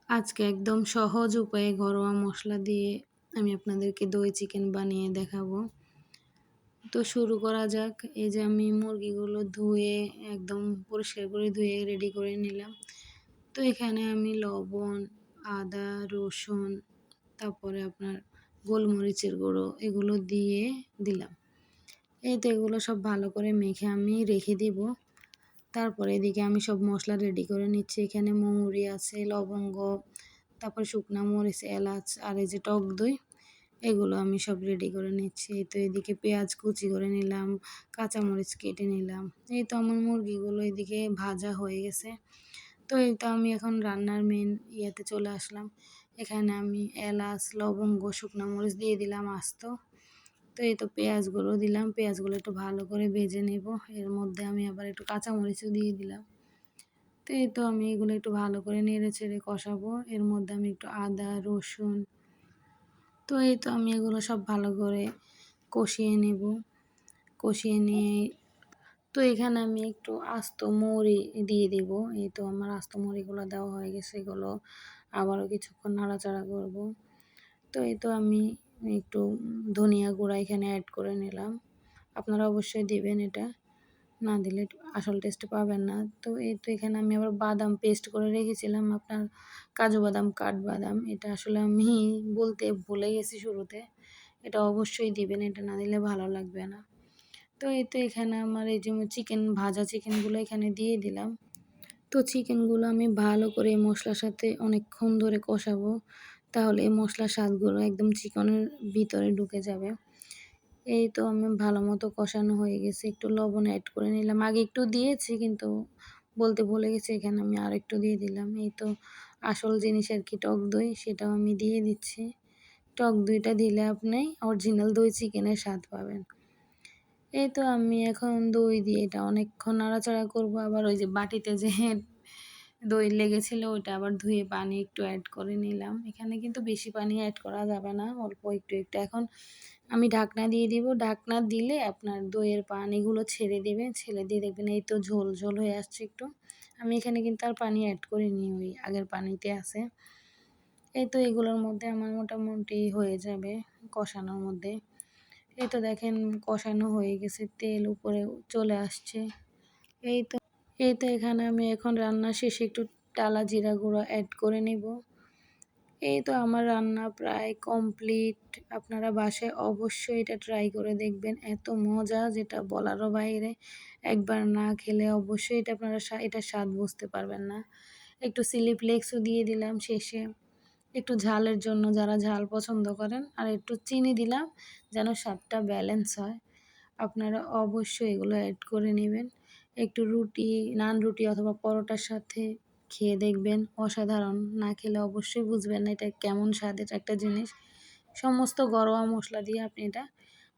আজকে একদম সহজ উপায়ে ঘরোয়া মসলা দিয়ে আমি আপনাদেরকে দই চিকেন বানিয়ে দেখাবো। তো শুরু করা যাক। এই যে আমি মুরগিগুলো ধুয়ে একদম পরিষ্কার করে ধুয়ে রেডি করে নিলাম। তো এখানে আমি লবণ, আদা, রসুন, তারপরে আপনার গোলমরিচের গুঁড়ো এগুলো দিয়ে দিলাম। এই তো এগুলো সব ভালো করে মেখে আমি রেখে দিব। তারপরে এদিকে আমি সব মশলা রেডি করে নিচ্ছি। এখানে মৌরি আছে, লবঙ্গ, তারপর শুকনা মরিচ, এলাচ আর এই যে টক দই এগুলো আমি সব রেডি করে নিচ্ছি। তো এদিকে পেঁয়াজ কুচি করে নিলাম, কাঁচামরিচ কেটে নিলাম। এই তো আমার মুরগিগুলো এদিকে ভাজা হয়ে গেছে। তো এই তো আমি এখন রান্নার মেন ইয়েতে চলে আসলাম। এখানে আমি এলাচ, লবঙ্গ, শুকনা মরিচ দিয়ে দিলাম আস্ত। তো এই তো পেঁয়াজগুলো দিলাম, পেঁয়াজগুলো একটু ভালো করে ভেজে নেব। এর মধ্যে আমি আবার একটু কাঁচামরিচও দিয়ে দিলাম। তো এই তো আমি এগুলো একটু ভালো করে নেড়ে চেড়ে কষাবো। এর মধ্যে আমি একটু আদা, রসুন, তো এই তো আমি এগুলো সব ভালো করে কষিয়ে নেব। কষিয়ে নিয়ে তো এখানে আমি একটু আস্ত মৌরি দিয়ে দিব। এই তো আমার আস্ত মৌরিগুলো দেওয়া হয়ে গেছে, এগুলো আবারও কিছুক্ষণ নাড়াচাড়া করব। তো এই তো আমি একটু ধনিয়া গুঁড়া এখানে অ্যাড করে নিলাম। আপনারা অবশ্যই দিবেন এটা, না দিলে আসল টেস্ট পাবেন না। তো এই তো এখানে আমি আবার বাদাম পেস্ট করে রেখেছিলাম, আপনার কাজু বাদাম, কাঠবাদাম, এটা আসলে আমি বলতে ভুলে গেছি শুরুতে। এটা অবশ্যই দিবেন, এটা না দিলে ভালো লাগবে না। তো এই তো এখানে আমার এই যে ভাজা চিকেনগুলো এখানে দিয়ে দিলাম। তো চিকেনগুলো আমি ভালো করে এই মশলার সাথে অনেকক্ষণ ধরে কষাবো, তাহলে এই মশলার স্বাদগুলো একদম চিকেনের ভিতরে ঢুকে যাবে। এই তো আমি ভালো মতো কষানো হয়ে গেছে, একটু লবণ অ্যাড করে নিলাম। আগে একটু দিয়েছি কিন্তু বলতে ভুলে গেছি, এখানে আমি আরেকটু দিয়ে দিলাম। এই তো আসল জিনিস আর কি, টক দই, সেটাও আমি দিয়ে দিচ্ছি। টক দইটা দিলে আপনি অরিজিনাল দই চিকেনের স্বাদ পাবেন। এই তো আমি এখন দই দিয়ে এটা অনেকক্ষণ নাড়াচাড়া করব। আবার ওই যে বাটিতে যে দই লেগেছিল ওইটা আবার ধুয়ে পানি একটু অ্যাড করে নিলাম। এখানে কিন্তু বেশি পানি অ্যাড করা যাবে না, অল্প একটু একটু। এখন আমি ঢাকনা দিয়ে দিব। ঢাকনা দিলে আপনার দইয়ের পানিগুলো ছেড়ে দেবে, ছেড়ে দিয়ে দেখবেন এই তো ঝোল ঝোল হয়ে আসছে একটু। আমি এখানে কিন্তু আর পানি অ্যাড করিনি, ওই আগের পানিতে আছে। এই তো এগুলোর মধ্যে আমার মোটামুটি হয়ে যাবে কষানোর মধ্যে। এই তো দেখেন কষানো হয়ে গেছে, তেল উপরে চলে আসছে। এই তো এখানে আমি এখন রান্না শেষে একটু টালা জিরা গুঁড়ো অ্যাড করে নেব। এই তো আমার রান্না প্রায় কমপ্লিট। আপনারা বাসায় অবশ্যই এটা ট্রাই করে দেখবেন, এত মজা যেটা বলারও বাইরে। একবার না খেলে অবশ্যই এটা আপনারা এটার স্বাদ বুঝতে পারবেন না। একটু চিলি ফ্লেক্সও দিয়ে দিলাম শেষে, একটু ঝালের জন্য, যারা ঝাল পছন্দ করেন, আর একটু চিনি দিলাম যেন স্বাদটা ব্যালেন্স হয়। আপনারা অবশ্যই এগুলো অ্যাড করে নেবেন। একটু রুটি, নান রুটি অথবা পরোটার সাথে খেয়ে দেখবেন, অসাধারণ। না খেলে অবশ্যই বুঝবেন না এটা কেমন স্বাদের একটা জিনিস। সমস্ত ঘরোয়া মশলা দিয়ে আপনি এটা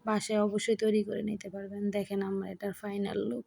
বাসায় অবশ্যই তৈরি করে নিতে পারবেন। দেখেন আমার এটার ফাইনাল লুক।